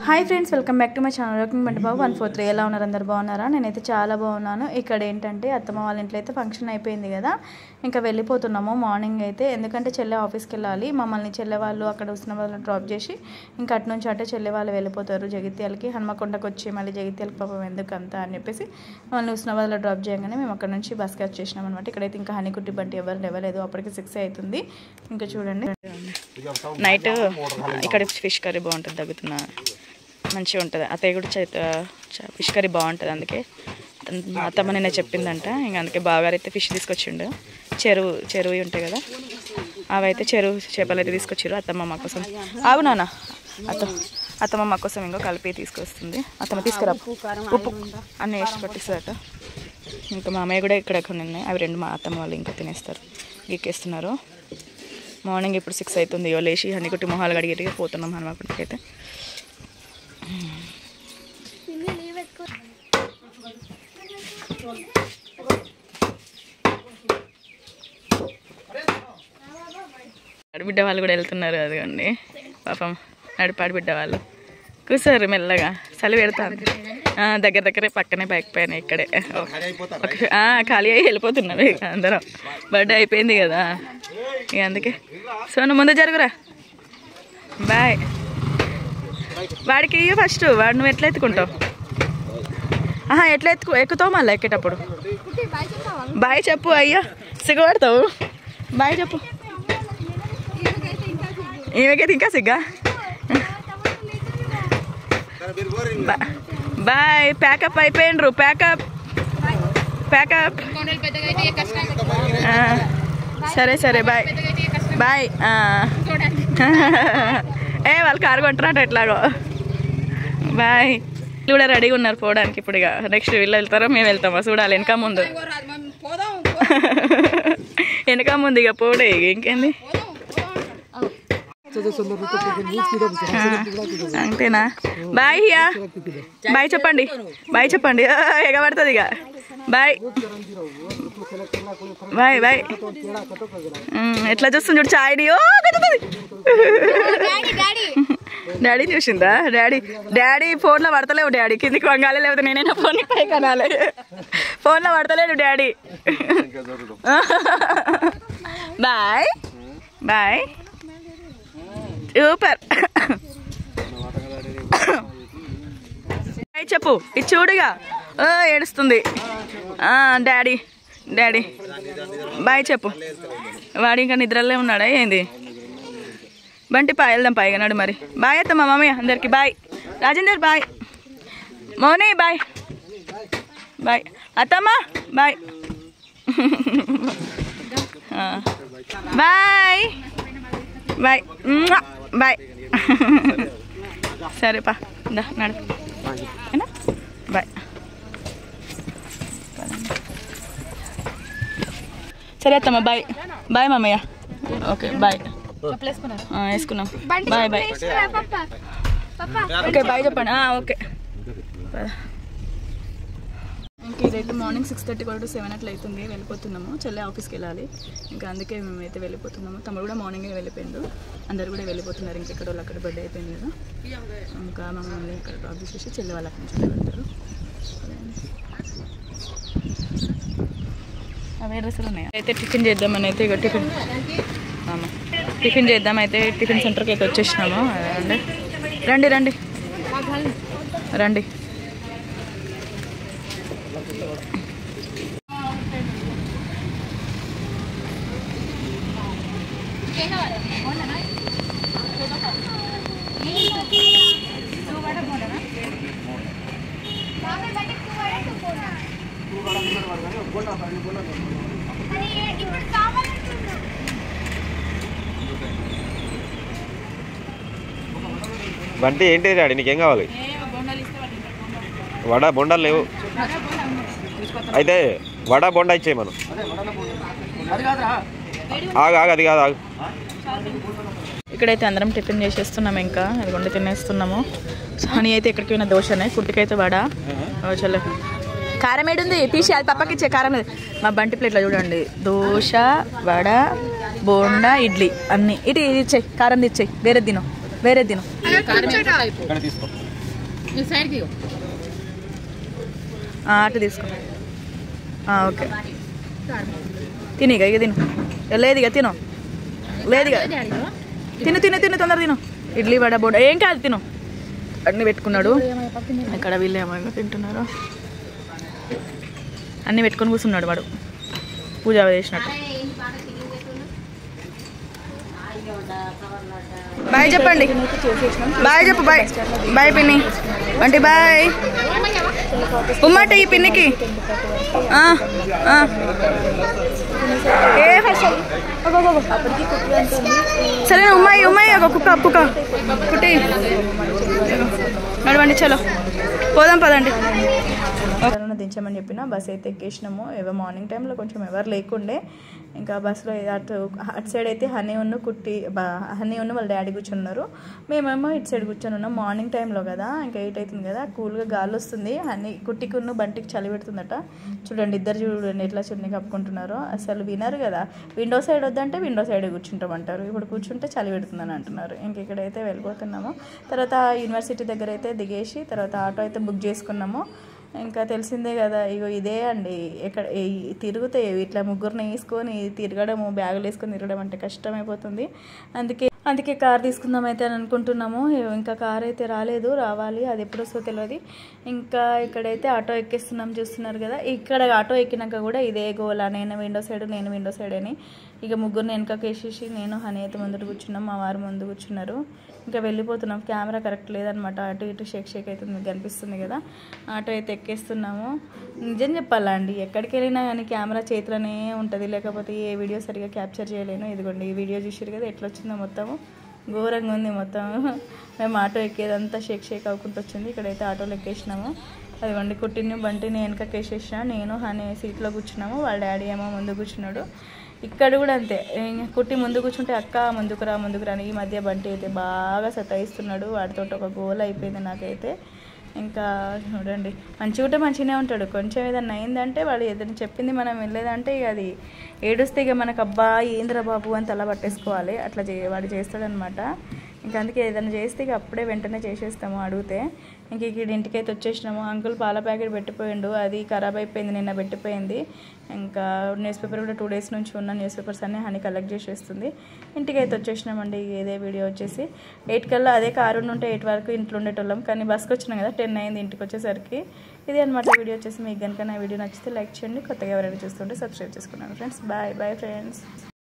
Hi friends, welcome back to my channel. Walking బండి బాబు 143. ఎలా ఉన్నారు? అందరు బాగున్నారా? నేనైతే చాలా బాగున్నాను. ఇక్కడ ఏంటంటే అత్తమ్మ వాళ్ళ ఇంట్లో అయితే ఫంక్షన్ అయిపోయింది కదా, ఇంకా వెళ్ళిపోతున్నాము మార్నింగ్ అయితే. ఎందుకంటే చెల్లె ఆఫీస్కి వెళ్ళాలి. మమ్మల్ని చెల్లె వాళ్ళు అక్కడ వస్తున్న వాళ్ళని డ్రాప్ చేసి ఇంకా అటు నుంచి అటే చెల్లె వాళ్ళు వెళ్ళిపోతారు జగిత్యాలకి. హన్మకొండకు వచ్చి మళ్ళీ జగిత్యాలకి పాపం ఎందుకంతా అని చెప్పేసి మమ్మల్ని వస్తున్న వాళ్ళు డ్రాప్ చేయగానే మేము అక్కడ నుంచి బస్కి వచ్చేసినాం అనమాట. ఇక్కడైతే ఇంకా హనీకుట్టి బంటి ఎవరు లేవలేదు, అప్పటికి 6 అవుతుంది. ఇంకా చూడండి, నైట్ ఇక్కడ ఫిష్ కర్రీ బాగుంటుంది, తగ్గుతున్నా మంచిగా ఉంటుంది. అత్తయ్య కూడా ఫిష్ కర్రీ బాగుంటుంది, అందుకే అత్తమ్మ నిన్న చెప్పిందంట. ఇంకా అందుకే బావగారు అయితే ఫిష్ తీసుకొచ్చిండు. చెరువు ఉంటాయి కదా, అవి అయితే చెరువు చేపలు అయితే తీసుకొచ్చారు. అత్తమ్మ మా కోసం ఆగునానా అత్తమ్మ మా కోసం ఇంకో కలిపి తీసుకొస్తుంది. అత్తమ్మ తీసుకురా, ఉప్పు అన్నీ వేసి పట్టిస్తుందట. ఇంకా మా అమ్మాయి కూడా ఇక్కడ ఉన్నాయి, అవి 2 మా అత్తమ్మ వాళ్ళు ఇంకా తినేస్తారు, గీకేస్తున్నారు. మార్నింగ్ ఇప్పుడు 6 అవుతుంది. లేచి హనీకుట్టి మొహాలు కడిగి పోతున్నాం హనుమకొండకి అయితే. ఆడబిడ్డ వాళ్ళు కూడా వెళ్తున్నారు, అదిగోండి పాపం నడిపాడు బిడ్డ వాళ్ళు కూర్చోరు మెల్లగా, చలి పెడతాను. దగ్గరే పక్కనే బైక్ పైన ఇక్కడే ఖాళీ అయ్యి వెళ్ళిపోతున్నారు ఇక అందరం. బర్త్డే అయిపోయింది కదా ఇక అందుకే. సో నువ్వు ముందు జరుగురా, బాయ్. వాడికి ఫస్ట్ వాడు నువ్వు ఎట్లా ఎత్తుకుంటావు? ఎట్లా ఎక్కుతావు మళ్ళీ ఎక్కేటప్పుడు? బాయ్ చెప్పు. అయ్యా సిగ్గుపడతావు, బాయ్ చెప్పు. ఈమెకైతే ఇంకా సిగ్గా. బాయ్. ప్యాకప్ అయిపోయిండ్రు, ప్యాకప్. సరే బాయ్ బాయ్. వాళ్ళు కారు కొంటారట ఎట్లాగో. బాయ్. వీళ్ళు కూడా రెడీగా ఉన్నారు పోవడానికి. ఇప్పుడు ఇక నెక్స్ట్ వీళ్ళు వెళ్తారో మేము వెళ్తామా చూడాలి. వెనక ముందు ఇక పోడే ఇంకేంది, అంతేనా? బాయ్ హియా, బాయ్ చెప్పండి. ఎగబడుతుంది ఇక. Bye bye. ఎట్లా చూస్తుంది చూడు చాయ్ని. డాడీ చూసిందా? డాడీ ఫోన్లో పడతలేవు. డాడీ కిందికి వంగాలి, లేకపోతే నేనైనా ఫోన్ పై కనాలి. ఫోన్లో పడతలేడు డాడీ. Boy super. చెప్పు, ఇది చూడుగా ఏడుస్తుంది. డాడీ బాయ్ చెప్పు. వాడు ఇంకా నిద్రలే ఉన్నాడా ఏంది? బంటి వెళ్దాం పైగా నాడు మరి. బాయ్ అత్తమ్మ మమ్మీ అందరికి bye. Rajender bye. Mouni bye. అత్తమ్మ బాయ్. బాయ్. సరేపా నడు. బాయ్. సరే అత్తమ్మ బాయ్. బాయ్ మామయ్య. Okay bye. వేసుకున్నాం. బాయ్. ఓకే బాయ్ చెప్పండి. ఓకే. ఇంకా ఇదైతే మార్నింగ్ 6:30 to 7 అట్లా అవుతుంది. వెళ్ళిపోతున్నాము, చెల్లె ఆఫీస్కి వెళ్ళాలి. ఇంకా అందుకే మేమైతే వెళ్ళిపోతున్నాము. తమ్ముడు కూడా మార్నింగే వెళ్ళిపోయిండు, అందరు కూడా వెళ్ళిపోతున్నారు. ఇంకెక్కడ వాళ్ళు అక్కడ బర్త్డే అయిపోయింది కదా, ఇంకా మమ్మల్ని ఇక్కడ డ్రాప్ చేసేసి చెల్లె వాళ్ళ నుంచి వెళ్తారు. అవే డ్రెస్సులు ఉన్నాయి. అయితే టిఫిన్ చేద్దామని అయితే ఇక టిఫిన్ చేద్దామైతే టిఫిన్ సెంటర్కి అయితే వచ్చేసినాము. రండి. బంటి ఏంటి డాడీ నీకేం కావాలి? వడ బొండాలు లేవు అయితే వడ బొండా ఇచ్చేయి మనం. అది కాదు. ఇక్కడైతే అందరం టిఫిన్ చేసేస్తున్నాము. ఇంకా అది వండి తినేస్తున్నాము. హనీ అయితే ఎక్కడికి పోయిన దోశనే, కుట్టికైతే వడ. చల్ల కారం ఏడుంది తీసి అది పక్కకి ఇచ్చే కారం. మా బంటి ప్లేట్లో చూడండి, దోశ, వడ, బోండా, ఇడ్లీ అన్నీ. ఇది ఇచ్చేయి, కారం ఇచ్చేయి. వేరే తిను ఇక్కడ తీసుకో అటు తీసుకో ఓకే తిని ఇక తిను లేదు ఇక తిను లేదు ఇక తిను తిను తిను తొందర తిను ఇడ్లీ వడ బోండా ఏం కాదు తిను అన్నీ పెట్టుకున్నాడు ఇక్కడ వీళ్ళు ఏమైనా తింటున్నారు అన్నీ పెట్టుకొని కూర్చున్నాడు వాడు పూజ చేసినట్టు బాయ్ చెప్పండి బాయ్ చెప్పు బాయ్ బాయ్ పిన్ని అంటే బాయ్ ఉమ్మాట ఈ పిన్నికి సరే ఉమ్మాయి ఉమ్మాయి ఒక కుక్క కుక్క కుట్టి నడవండి చలో పోదాం పదండి దించమని చెప్పిన బస్ అయితే ఎక్కేసినాము మార్నింగ్ టైంలో కొంచెం ఎవరు లేకుండే ఇంకా బస్సులో అటు సైడ్ అయితే హనీ ఉన్న వాళ్ళ డాడీ కూర్చున్నారు మేమేమో ఇటు సైడ్ కూర్చొని ఉన్నాం మార్నింగ్ టైంలో కదా ఇంకా 8 అవుతుంది కదా కూల్గా గాలి వస్తుంది హనీ కుట్టికున్న బంటికి చలి పెడుతుందట చూడండి ఇద్దరు చూడండి ఎట్లా చున్నీ కప్పుకుంటున్నారో అసలు వినరు కదా విండో సైడ్ వద్దంటే విండో సైడ్ కూర్చుంటామంటారు ఇప్పుడు కూర్చుంటే చలి పెడుతుందని అంటున్నారు ఇంక ఇక్కడైతే వెళ్ళిపోతున్నాము తర్వాత యూనివర్సిటీ దగ్గర అయితే దిగేసి తర్వాత ఆటో అయితే బుక్ చేసుకున్నాము ఇంకా తెలిసిందే కదా ఇగో ఇదే అండి ఎక్కడ తిరుగుతాయి ఇట్లా ముగ్గురిని వేసుకొని తిరగడము బ్యాగులు వేసుకొని తిరగడం అంటే కష్టమైపోతుంది అందుకే కార్ తీసుకుందాం అయితే అని అనుకుంటున్నాము ఇంకా కార్ అయితే రావాలి అది ఎప్పుడు వస్తుందో తెలియదు ఇంకా ఇక్కడైతే ఆటో ఎక్కిస్తున్నాం చూస్తున్నారు కదా ఇక్కడ ఆటో ఎక్కినాక కూడా ఇదే గోలా నేను విండో సైడ్ అని ఇక ముగ్గురిని వెనకకి వేసేసి నేను హనీ అయితే ముందు కూర్చున్నాం మా వారు ముందు కూర్చున్నారు ఇంకా వెళ్ళిపోతున్నాం కెమెరా కరెక్ట్ లేదనమాట అటు ఇటు షేక్ అవుతుంది మీకు కనిపిస్తుంది కదా ఆటో అయితే ఎక్కేస్తున్నాము నిజం చెప్పాలా అండి ఎక్కడికి వెళ్ళినా కానీ కెమెరా చేతిలోనే ఉంటుంది లేకపోతే ఏ వీడియో సరిగా క్యాప్చర్ చేయలేను ఇదిగోండి ఈ వీడియో చూసారు కదా ఎట్లా వచ్చిందో మొత్తము ఘోరంగా ఉంది మొత్తం మేము ఆటో ఎక్కేదంతా షేక్ అవ్వకుండా వచ్చింది ఇక్కడైతే ఆటోలో ఎక్కేసినాము అదిగోండి కుట్టిని బంటిని వెనకకి వేసేసిన నేను హనీ సీట్లో కూర్చున్నాము వాళ్ళ డాడీ ఏమో ముందు కూర్చున్నాడు ఇక్కడ కూడా అంతే కుట్టి ముందు కూర్చుంటే అక్క ముందుకు రా అని ఈ మధ్య బంటి అయితే బాగా సతాయిస్తున్నాడు వాడితో ఒక గోల్ అయిపోయింది నాకైతే ఇంకా చూడండి మంచిగానే ఉంటాడు కొంచెం ఏదన్నా అయిందంటే వాడు ఏదైనా చెప్పింది మనం వెళ్ళేదంటే ఇక అది ఏడుస్తే ఇక మనకు అబ్బా ఏంద్రా బాబు అని తల పట్టేసుకోవాలి అట్లా వాడు చేస్తాడనమాట ఇంకా అందుకే ఏదైనా చేస్తే ఇక అప్పుడే వెంటనే చేసేస్తాము అడిగితే ఇంక ఇక్కడ ఇంటికైతే వచ్చేసినాము అంకుల్ పాల ప్యాకెట్ పెట్టిపోయిండు అది ఖరాబ్ అయిపోయింది నిన్న పెట్టిపోయింది ఇంకా న్యూస్ పేపర్ కూడా 2 days నుంచి ఉన్న న్యూస్ పేపర్స్ అన్నీ హనీ కలెక్ట్ చేసేస్తుంది ఇంటికైతే వచ్చేసినామండి ఇదే వీడియో వచ్చేసి 8 కల్లా అదే కారు ఉంటే 8 వరకు ఇంట్లో ఉండేటోళ్ళం కానీ బస్కి వచ్చినాం కదా 10 అయింది ఇంటికి వచ్చేసరికి ఇది అనమాట వీడియో వచ్చేసి మీకు కనుక నా వీడియో నచ్చితే లైక్ చేయండి కొత్తగా ఎవరైనా చూస్తుంటే సబ్స్క్రైబ్ చేసుకున్నాను ఫ్రెండ్స్ బాయ్ ఫ్రెండ్స్